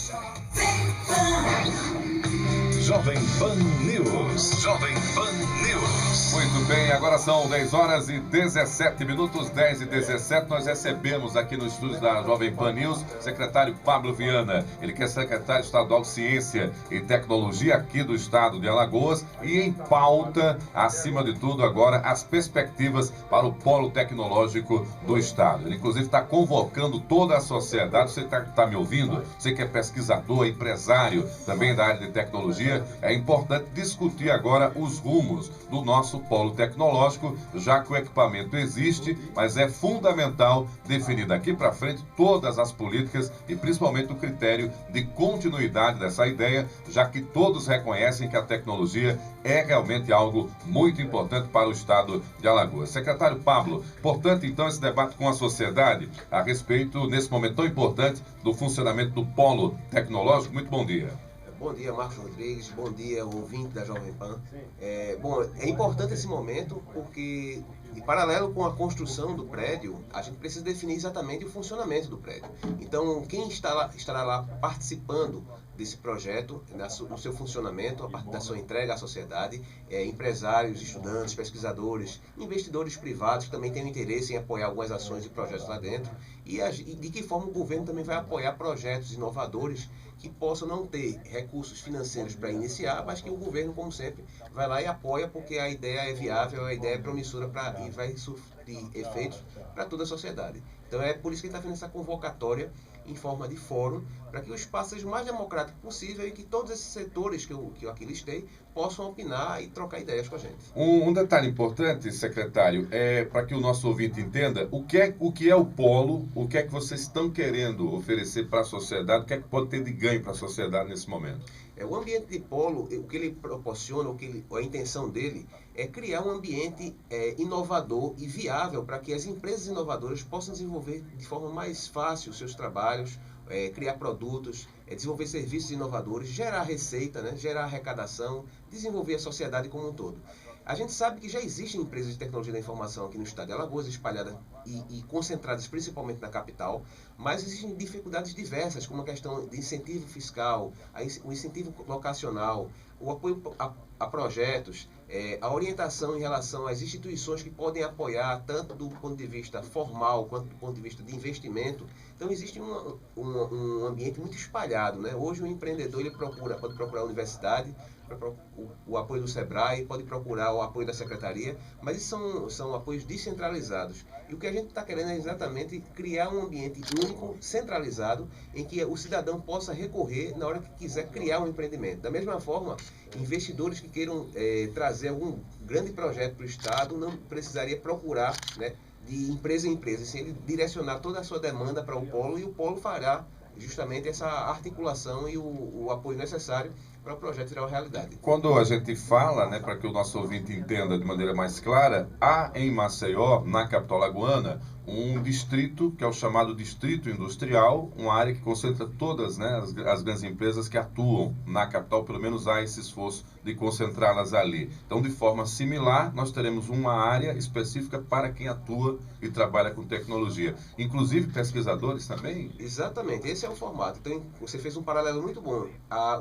Jovem Pan News. Jovem Pan News. Muito bem, agora são 10 horas e 17 minutos, 10 e 17. Nós recebemos aqui no estúdio da Jovem Pan News o secretário Pablo Viana. Ele que é secretário estadual de Ciência e Tecnologia aqui do estado de Alagoas. E em pauta, acima de tudo agora, as perspectivas para o polo tecnológico do estado. Ele inclusive está convocando toda a sociedade. Você está me ouvindo? Você que é pesquisador, empresário também da área de tecnologia, é importante discutir agora os rumos do nosso polo tecnológico, já que o equipamento existe, mas é fundamental definir daqui para frente todas as políticas e principalmente o critério de continuidade dessa ideia, já que todos reconhecem que a tecnologia é realmente algo muito importante para o estado de Alagoas. Secretário Pablo, importante então esse debate com a sociedade a respeito, nesse momento tão importante, do funcionamento do polo tecnológico. Muito bom dia. Bom dia, Marcos Rodrigues. Bom dia, ouvinte da Jovem Pan. É importante esse momento porque, em paralelo com a construção do prédio, a gente precisa definir exatamente o funcionamento do prédio. Então, quem estará lá participando desse projeto, no seu funcionamento, a partir da sua entrega à sociedade, empresários, estudantes, pesquisadores, investidores privados que também têm interesse em apoiar algumas ações e projetos lá dentro, e de que forma o governo também vai apoiar projetos inovadores que possam não ter recursos financeiros para iniciar, mas que o governo, como sempre, vai lá e apoia porque a ideia é viável, a ideia é promissora e vai surtir efeitos para toda a sociedade. Então é por isso que ele está fazendo essa convocatória em forma de fórum, para que o espaço seja o mais democrático possível e que todos esses setores que eu aqui listei possam opinar e trocar ideias com a gente. Um detalhe importante, secretário, é para que o nosso ouvinte entenda o que é o polo, o que é que vocês estão querendo oferecer para a sociedade, o que é que pode ter de ganho para a sociedade nesse momento. O ambiente de polo, o que ele proporciona, a intenção dele é criar um ambiente inovador e viável para que as empresas inovadoras possam desenvolver de forma mais fácil os seus trabalhos, criar produtos, desenvolver serviços inovadores, gerar receita, né, gerar arrecadação, desenvolver a sociedade como um todo. A gente sabe que já existem empresas de tecnologia da informação aqui no estado de Alagoas, espalhadas e concentradas principalmente na capital, mas existem dificuldades diversas, como a questão de incentivo fiscal, o incentivo locacional, o apoio a projetos, a orientação em relação às instituições que podem apoiar, tanto do ponto de vista formal quanto do ponto de vista de investimento. Então existe um ambiente muito espalhado, né? Hoje o empreendedor pode procurar a universidade, o apoio do SEBRAE, pode procurar o apoio da secretaria, mas isso são apoios descentralizados. E o que a gente está querendo é exatamente criar um ambiente único, centralizado, em que o cidadão possa recorrer na hora que quiser criar um empreendimento. Da mesma forma, investidores que queiram trazer algum grande projeto para o Estado não precisaria procurar, né, de empresa em empresa, assim, ele direcionar toda a sua demanda para o polo e o polo fará justamente essa articulação e o apoio necessário para o projeto virar uma realidade. Quando a gente fala, né, para que o nosso ouvinte entenda de maneira mais clara, há em Maceió, na capital alagoana, um distrito que é o chamado Distrito Industrial, uma área que concentra todas, né, as grandes empresas que atuam na capital, pelo menos há esse esforço de concentrá-las ali. Então, de forma similar, nós teremos uma área específica para quem atua e trabalha com tecnologia. Inclusive pesquisadores também? Exatamente, esse é o formato. Então, você fez um paralelo muito bom.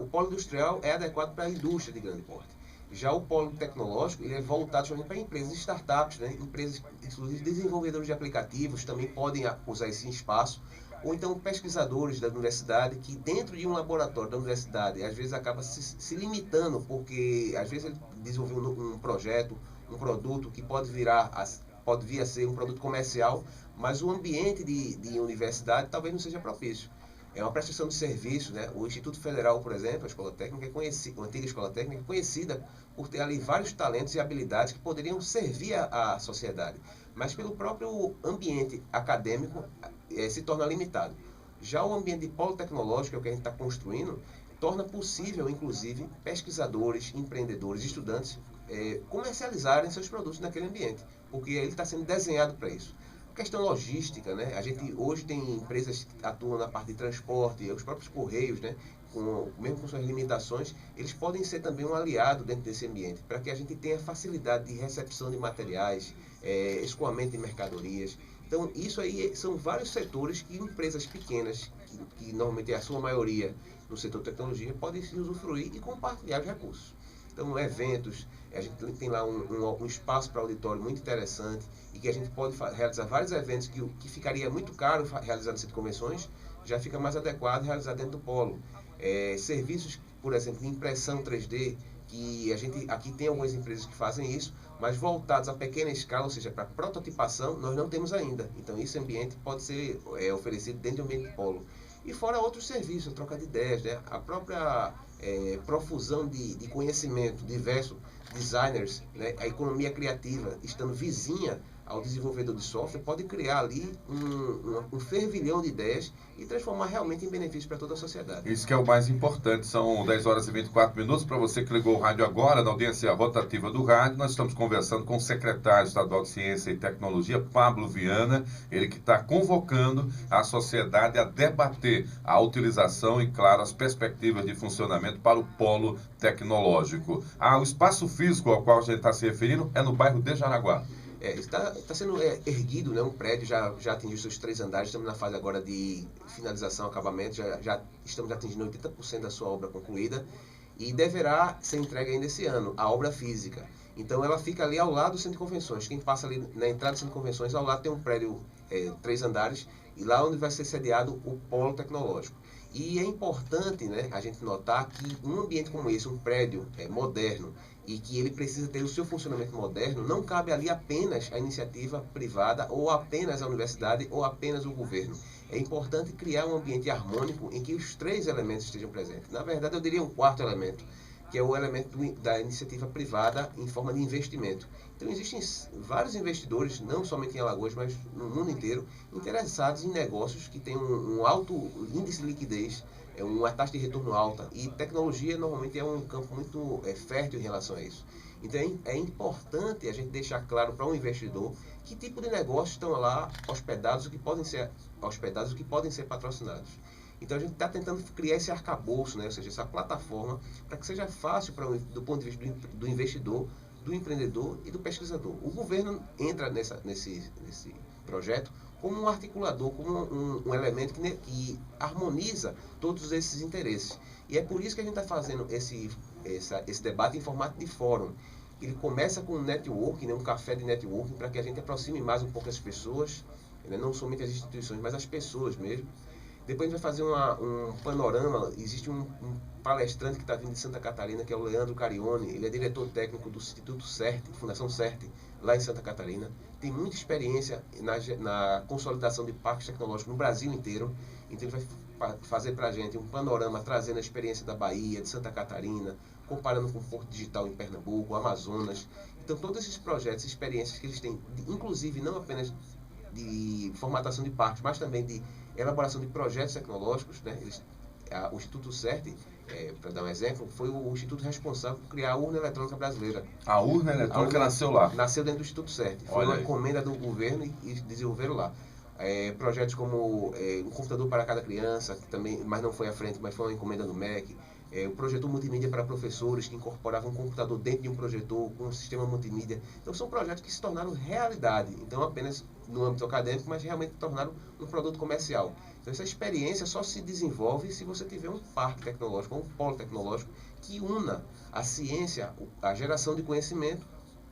O polo industrial é adequado para a indústria de grande porte. Já o polo tecnológico, ele é voltado para empresas, startups, né? Empresas, inclusive desenvolvedores de aplicativos, também podem usar esse espaço. Ou então pesquisadores da universidade, que dentro de um laboratório da universidade, às vezes acaba se limitando, porque às vezes ele desenvolveu um projeto, um produto que pode vir a ser um produto comercial, mas o ambiente de universidade talvez não seja propício. É uma prestação de serviço, né? O Instituto Federal, por exemplo, a Escola Técnica é conhecida, a antiga Escola Técnica é conhecida por ter ali vários talentos e habilidades que poderiam servir à sociedade, mas pelo próprio ambiente acadêmico se torna limitado. Já o ambiente de polo tecnológico, que é o que a gente está construindo, torna possível, inclusive, pesquisadores, empreendedores, estudantes comercializarem seus produtos naquele ambiente, porque ele está sendo desenhado para isso. Questão logística, né? A gente hoje tem empresas que atuam na parte de transporte, os próprios Correios, né? Mesmo com suas limitações, eles podem ser também um aliado dentro desse ambiente, para que a gente tenha facilidade de recepção de materiais, escoamento de mercadorias. Então, isso aí são vários setores que empresas pequenas que normalmente é a sua maioria no setor de tecnologia, podem se usufruir e compartilhar os recursos. Então, eventos, a gente tem lá um espaço para auditório muito interessante e que a gente pode realizar vários eventos que ficaria muito caro realizar no centro de convenções, já fica mais adequado realizar dentro do polo. Serviços, por exemplo, de impressão 3D, que a gente aqui tem algumas empresas que fazem isso, mas voltados a pequena escala, ou seja, para prototipação, nós não temos ainda. Então, esse ambiente pode ser oferecido dentro do ambiente do polo. E fora outros serviços, troca de ideias, né? A própria profusão de conhecimento diverso, designers, né? A economia criativa, estando vizinha ao desenvolvedor de software, pode criar ali um fervilhão de ideias e transformar realmente em benefício para toda a sociedade. Isso que é o mais importante. São 10 horas e 24 minutos. Para você que ligou o rádio agora, na audiência rotativa do rádio, nós estamos conversando com o secretário estadual de Ciência e Tecnologia, Pablo Viana, ele que está convocando a sociedade a debater a utilização e, claro, as perspectivas de funcionamento para o polo tecnológico. O espaço físico ao qual a gente está se referindo é no bairro de Jaraguá. Está sendo erguido, né, um prédio, já atingiu seus 3 andares, estamos na fase agora de finalização, acabamento, já estamos atingindo 80% da sua obra concluída e deverá ser entregue ainda esse ano, a obra física. Então ela fica ali ao lado do centro de convenções, quem passa ali na entrada do centro de convenções, ao lado tem um prédio 3 andares e lá onde vai ser sediado o polo tecnológico. E é importante, né, a gente notar que um ambiente como esse, um prédio moderno, e que ele precisa ter o seu funcionamento moderno, não cabe ali apenas a iniciativa privada, ou apenas a universidade, ou apenas o governo. É importante criar um ambiente harmônico em que os 3 elementos estejam presentes. Na verdade, eu diria um 4º elemento, que é o elemento da iniciativa privada em forma de investimento. Então, existem vários investidores, não somente em Alagoas, mas no mundo inteiro, interessados em negócios que têm um alto índice de liquidez, uma taxa de retorno alta, e tecnologia normalmente é um campo muito fértil em relação a isso. Então é importante a gente deixar claro para um investidor que tipo de negócios estão lá hospedados, o que podem ser hospedados, o que podem ser patrocinados. Então a gente está tentando criar esse arcabouço, né? Ou seja, essa plataforma, para que seja fácil do ponto de vista do investidor, do empreendedor e do pesquisador. O governo entra nesse projeto como um articulador, como um elemento que harmoniza todos esses interesses. E é por isso que a gente está fazendo esse debate em formato de fórum. Ele começa com um networking, né, um café de networking, para que a gente aproxime mais um pouco as pessoas, né, não somente as instituições, mas as pessoas mesmo. Depois a gente vai fazer um panorama. Existe um palestrante que está vindo de Santa Catarina, que é o Leandro Carione. Ele é diretor técnico do Instituto CERT, Fundação CERT, lá em Santa Catarina. Tem muita experiência na consolidação de parques tecnológicos no Brasil inteiro. Então ele vai fazer para a gente um panorama, trazendo a experiência da Bahia, de Santa Catarina, comparando com o Porto Digital em Pernambuco, Amazonas. Então todos esses projetos, experiências que eles têm, inclusive não apenas de formatação de parques, mas também de elaboração de projetos tecnológicos, né? O Instituto CERT, para dar um exemplo, foi o instituto responsável por criar a urna eletrônica brasileira. A urna eletrônica nasceu lá? Nasceu dentro do Instituto CERT. Foi uma encomenda do governo e desenvolveram lá. Projetos como um computador para cada criança, que também, mas não foi à frente, mas foi uma encomenda do MEC. O projetor multimídia para professores, que incorporava um computador dentro de um projetor com um sistema multimídia. Então são projetos que se tornaram realidade, então apenas no âmbito acadêmico, mas realmente tornaram um produto comercial. Então essa experiência só se desenvolve se você tiver um parque tecnológico, um polo tecnológico que una a ciência, a geração de conhecimento,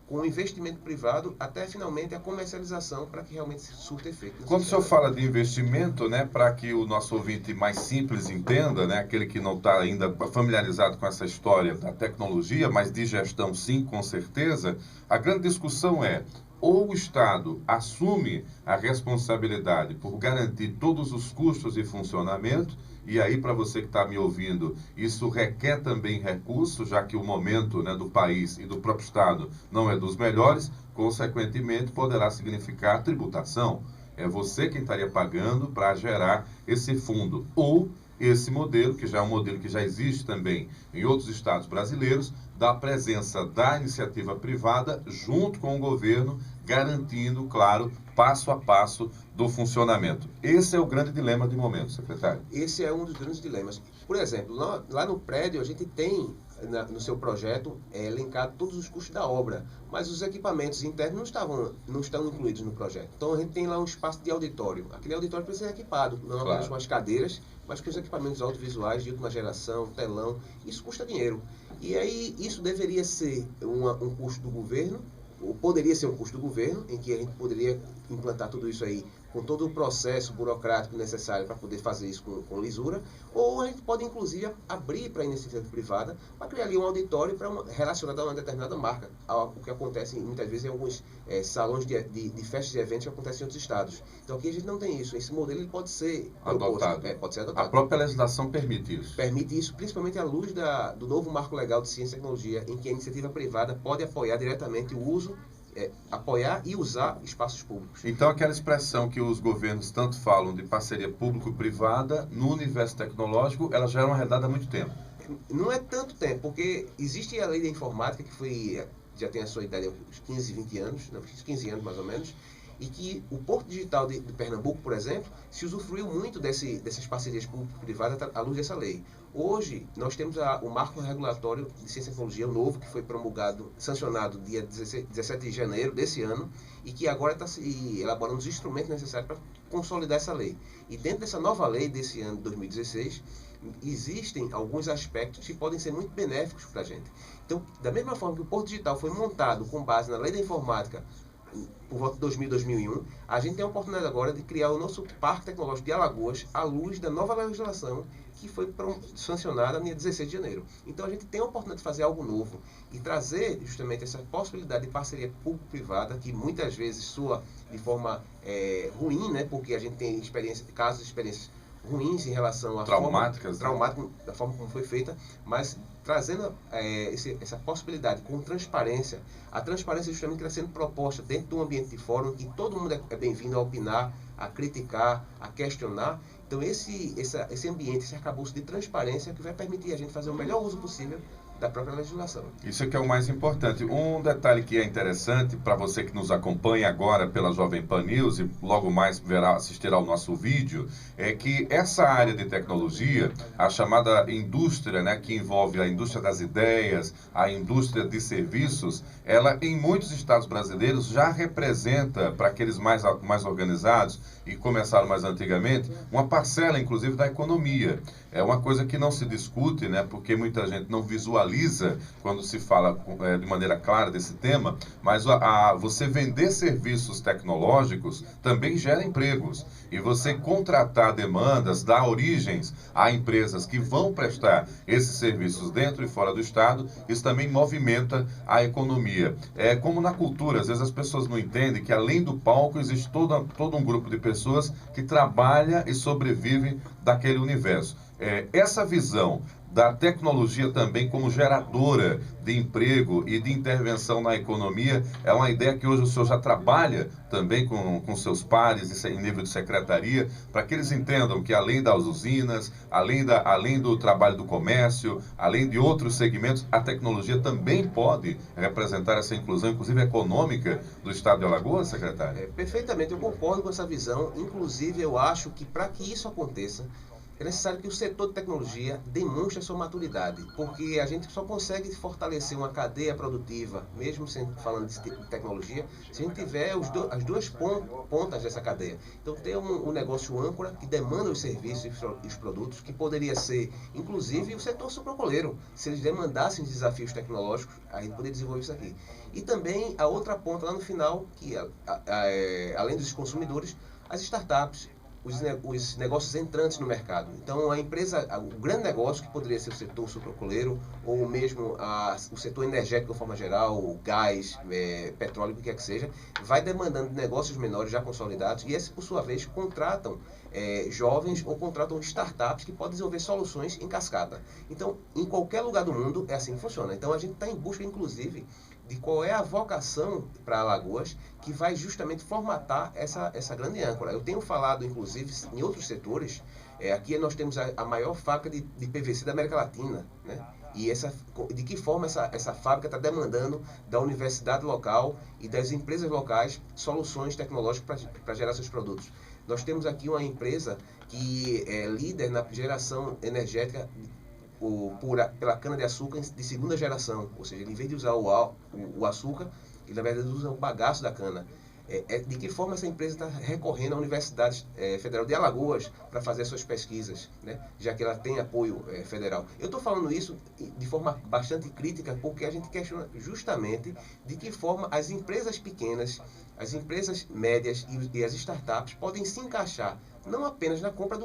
com o investimento privado, até finalmente a comercialização, para que realmente surta efeito. Quando o senhor fala de investimento, né, para que o nosso ouvinte mais simples entenda, né, aquele que não está ainda familiarizado com essa história da tecnologia, mas de gestão sim, com certeza, a grande discussão é: ou o Estado assume a responsabilidade por garantir todos os custos de funcionamento, e aí, para você que está me ouvindo, isso requer também recursos, já que o momento, né, do país e do próprio Estado não é dos melhores, consequentemente poderá significar tributação. É você quem estaria pagando para gerar esse fundo. Ou esse modelo, que já é um modelo que já existe também em outros estados brasileiros, da presença da iniciativa privada junto com o governo, garantindo, claro, passo a passo do funcionamento. Esse é o grande dilema de momento, secretário. Esse é um dos grandes dilemas. Por exemplo, lá no prédio a gente tem no seu projeto elencado todos os custos da obra, mas os equipamentos internos não estão incluídos no projeto. Então a gente tem lá um espaço de auditório. Aquele auditório precisa ser equipado, não apenas com as cadeiras, mas com os equipamentos audiovisuais de última geração, telão. Isso custa dinheiro. E aí isso deveria ser um custo do governo, ou poderia ser um custo do governo, em que a gente poderia implantar tudo isso aí com todo o processo burocrático necessário para poder fazer isso com lisura, ou a gente pode, inclusive, abrir para a iniciativa privada para criar ali um auditório relacionado a uma determinada marca, o que acontece muitas vezes em alguns salões de festas e eventos que acontecem em outros estados. Então aqui a gente não tem isso. Esse modelo ele pode ser adotado. Pode ser adotado. A própria legislação permite isso. Permite isso, principalmente à luz do novo marco legal de ciência e tecnologia, em que a iniciativa privada pode apoiar diretamente o uso, apoiar e usar espaços públicos. Então, aquela expressão que os governos tanto falam de parceria público-privada, no universo tecnológico, ela já é uma realidade há muito tempo. Não é tanto tempo, porque existe a lei da informática, que já tem a sua idade há uns 15, 20 anos, 15 anos mais ou menos, e que o Porto Digital de Pernambuco, por exemplo, se usufruiu muito dessas parcerias público-privadas à luz dessa lei. Hoje, nós temos o marco regulatório de ciência e tecnologia, o novo, que foi promulgado, sancionado dia 17 de janeiro desse ano, e que agora está se elaborando os instrumentos necessários para consolidar essa lei. E dentro dessa nova lei desse ano de 2016, existem alguns aspectos que podem ser muito benéficos para a gente. Então, da mesma forma que o Porto Digital foi montado com base na lei da informática, por volta de 2000, 2001, a gente tem a oportunidade agora de criar o nosso Parque Tecnológico de Alagoas à luz da nova legislação que foi sancionada no dia 16 de janeiro. Então a gente tem a oportunidade de fazer algo novo e trazer justamente essa possibilidade de parceria público-privada, que muitas vezes soa de forma ruim, né? Porque a gente tem casos de experiências ruins em relação à traumáticas, da forma como foi feita, mas trazendo essa possibilidade com transparência. A transparência justamente está sendo proposta dentro de um ambiente de fórum que todo mundo é bem-vindo a opinar, a criticar, a questionar. Então esse ambiente, esse arcabouço de transparência que vai permitir a gente fazer o melhor uso possível da própria legislação. Isso é que é o mais importante. Um detalhe que é interessante para você que nos acompanha agora pela Jovem Pan News e logo mais assistirá ao nosso vídeo, é que essa área de tecnologia, a chamada indústria, né, que envolve a indústria das ideias, a indústria de serviços, ela em muitos estados brasileiros já representa, para aqueles mais organizados e começaram mais antigamente, uma parcela inclusive da economia. É uma coisa que não se discute, né, porque muita gente não visualiza quando se fala de maneira clara desse tema, mas você vender serviços tecnológicos também gera empregos. E você contratar demandas, dar origens a empresas que vão prestar esses serviços dentro e fora do Estado, isso também movimenta a economia. É como na cultura, às vezes as pessoas não entendem que além do palco existe todo um grupo de pessoas que trabalha e sobrevive daquele universo. Essa visão da tecnologia também como geradora de emprego e de intervenção na economia é uma ideia que hoje o senhor já trabalha também com seus pares em nível de secretaria, para que eles entendam que além das usinas, além do trabalho do comércio, além de outros segmentos, a tecnologia também pode representar essa inclusão, inclusive econômica, do Estado de Alagoas, secretário? Perfeitamente, eu concordo com essa visão. Inclusive, eu acho que para que isso aconteça, é necessário que o setor de tecnologia demonstre a sua maturidade, porque a gente só consegue fortalecer uma cadeia produtiva, mesmo falando de tecnologia, se a gente tiver as duas pontas dessa cadeia. Então, ter um negócio âncora que demanda os serviços e os produtos, que poderia ser, inclusive, o setor sucrocoleiro. Se eles demandassem desafios tecnológicos, a gente poderia desenvolver isso aqui. E também a outra ponta lá no final, que além dos consumidores, as startups, os negócios entrantes no mercado. Então, a empresa, o grande negócio, que poderia ser o setor sucrocoleiro, ou mesmo o setor energético de forma geral, o gás, petróleo, o que quer que seja, vai demandando negócios menores já consolidados, e esses, por sua vez, contratam jovens ou contratam startups que podem desenvolver soluções em cascata. Então, em qualquer lugar do mundo, é assim que funciona. Então, a gente está em busca, inclusive, de qual é a vocação para Alagoas que vai justamente formatar essa grande âncora. Eu tenho falado, inclusive, em outros setores, aqui nós temos a maior fábrica de PVC da América Latina, né? E de que forma essa fábrica está demandando da universidade local e das empresas locais soluções tecnológicas para gerar seus produtos. Nós temos aqui uma empresa que é líder na geração energética pela cana-de-açúcar de segunda geração. Ou seja, ele, em vez de usar o açúcar, ele na verdade usa o bagaço da cana. De que forma essa empresa está recorrendo à Universidade Federal de Alagoas para fazer suas pesquisas, né? Já que ela tem apoio federal. Eu estou falando isso de forma bastante crítica porque a gente questiona justamente de que forma as empresas pequenas, as empresas médias e as startups podem se encaixar não apenas na compra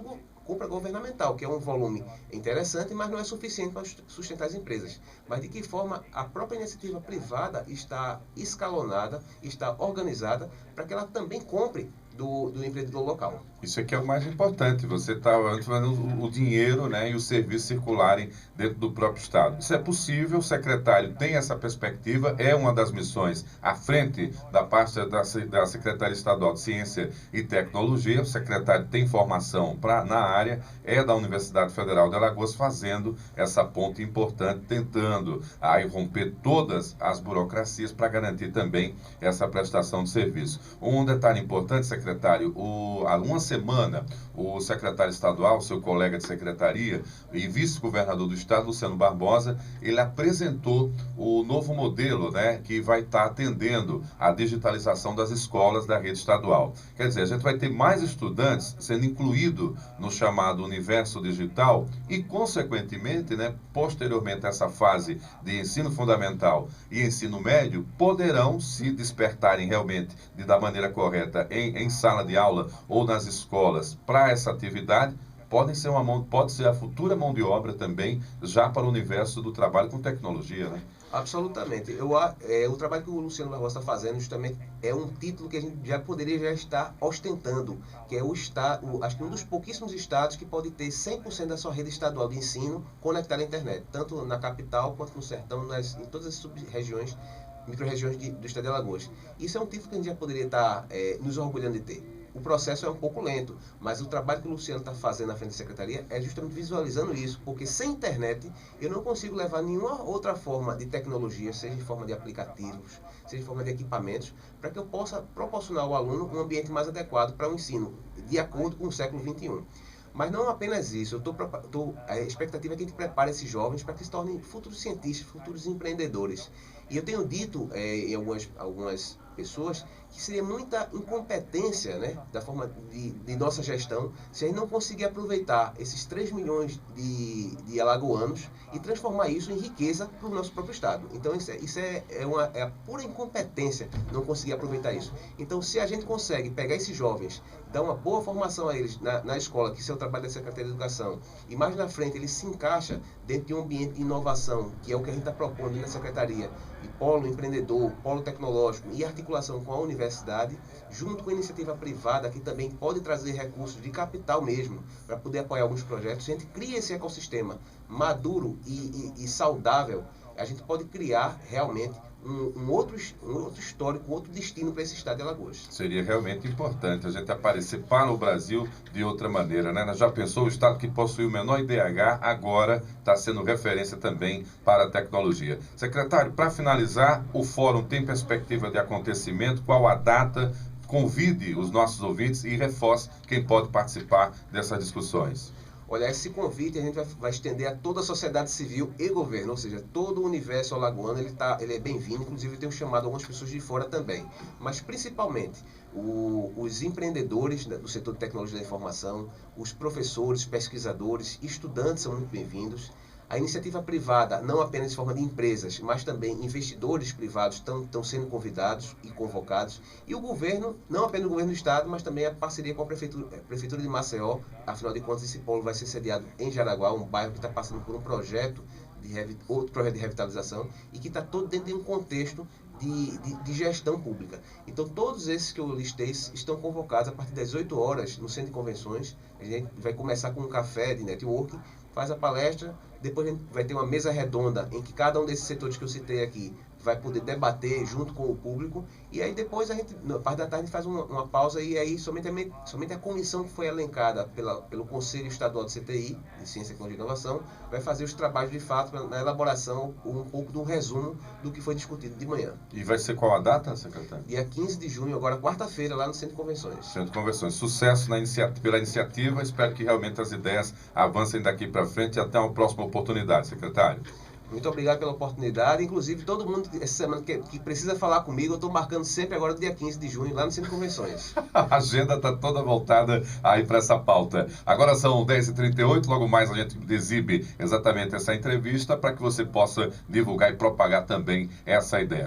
governamental, que é um volume interessante, mas não é suficiente para sustentar as empresas. Mas de que forma a própria iniciativa privada está escalonada, está organizada, para que ela também compre do empreendedor local. Isso aqui é o mais importante, você está fazendo o dinheiro, né, e os serviços circularem dentro do próprio Estado. Isso é possível, o secretário tem essa perspectiva, é uma das missões à frente da pasta da Secretaria Estadual de Ciência e Tecnologia. O secretário tem formação na área, é da Universidade Federal de Alagoas, fazendo essa ponte importante, tentando aí romper todas as burocracias para garantir também essa prestação de serviço. Um detalhe importante, secretário, há uma semana, o secretário estadual, seu colega de secretaria e vice-governador do estado, Luciano Barbosa, ele apresentou o novo modelo, né, que vai estar atendendo a digitalização das escolas da rede estadual. Quer dizer, a gente vai ter mais estudantes sendo incluídos no chamado universo digital e, consequentemente, né, posteriormente a essa fase de ensino fundamental e ensino médio, poderão se despertarem realmente da maneira correta em sala de aula ou nas escolas para essa atividade, pode ser a futura mão de obra também já para o universo do trabalho com tecnologia, né? Absolutamente. O trabalho que o Luciano Barbosa está fazendo justamente é um título que a gente poderia estar ostentando, que é acho que um dos pouquíssimos estados que pode ter 100% da sua rede estadual de ensino conectada à internet, tanto na capital quanto no sertão, em todas as sub-regiões, micro-regiões do estado de Alagoas. Isso é um título que a gente já poderia estar nos orgulhando de ter. O processo é um pouco lento, mas o trabalho que o Luciano está fazendo na frente da secretaria é justamente visualizando isso, porque sem internet eu não consigo levar nenhuma outra forma de tecnologia, seja em forma de aplicativos, seja em forma de equipamentos, para que eu possa proporcionar ao aluno um ambiente mais adequado para o ensino, de acordo com o século XXI. Mas não apenas isso, a expectativa é que a gente prepare esses jovens para que se tornem futuros cientistas, futuros empreendedores. E eu tenho dito em algumas pessoas que seria muita incompetência, né, da forma de nossa gestão se a gente não conseguir aproveitar esses 3 milhões de alagoanos e transformar isso em riqueza para o nosso próprio estado. Então isso é a pura incompetência não conseguir aproveitar isso. Então se a gente consegue pegar esses jovens, dar uma boa formação a eles na escola, que isso é o trabalho da Secretaria de Educação, e mais na frente ele se encaixa dentro de um ambiente de inovação, que é o que a gente está propondo na Secretaria, de polo empreendedor, polo tecnológico e articulação com a universidade, junto com a iniciativa privada, que também pode trazer recursos de capital mesmo, para poder apoiar alguns projetos. Se a gente cria esse ecossistema maduro e saudável, a gente pode criar realmente um outro histórico, outro destino para esse estado de Alagoas. Seria realmente importante a gente aparecer para o Brasil de outra maneira, né? Já pensou, o estado que possui o menor IDH agora está sendo referência também para a tecnologia. Secretário, para finalizar, o fórum tem perspectiva de acontecimento? Qual a data? Convide os nossos ouvintes e reforce quem pode participar dessas discussões. Olha, esse convite a gente vai estender a toda a sociedade civil e governo, ou seja, todo o universo alagoano ele é bem-vindo, inclusive eu tenho chamado algumas pessoas de fora também, mas principalmente os empreendedores do setor de tecnologia da informação, os professores, pesquisadores, estudantes são muito bem-vindos. A iniciativa privada, não apenas em forma de empresas, mas também investidores privados estão sendo convidados e convocados. E o governo, não apenas o governo do estado, mas também a parceria com a Prefeitura de Maceió. Afinal de contas, esse polo vai ser sediado em Jaraguá, um bairro que está passando por um outro projeto de revitalização e que está todo dentro de um contexto de gestão pública. Então, todos esses que eu listei estão convocados a partir das 8 horas no Centro de Convenções. A gente vai começar com um café de networking, faz a palestra, depois a gente vai ter uma mesa redonda em que cada um desses setores que eu citei aqui vai poder debater junto com o público, e aí depois a gente, na parte da tarde, a gente faz uma pausa, e aí somente a comissão que foi elencada pelo Conselho Estadual de CTI, de Ciência, Tecnologia e Inovação, vai fazer os trabalhos de fato na elaboração, um pouco de um resumo do que foi discutido de manhã. E vai ser qual a data, secretário? Dia 15 de junho, agora quarta-feira, lá no Centro de Convenções. Centro de Convenções. Sucesso pela iniciativa, espero que realmente as ideias avancem daqui para frente e até uma próxima oportunidade, secretário. Muito obrigado pela oportunidade. Inclusive, todo mundo essa semana que precisa falar comigo, eu estou marcando sempre agora dia 15 de junho, lá no Centro de Convenções. A agenda está toda voltada aí para essa pauta. Agora são 10h38, logo mais a gente exibe exatamente essa entrevista para que você possa divulgar e propagar também essa ideia.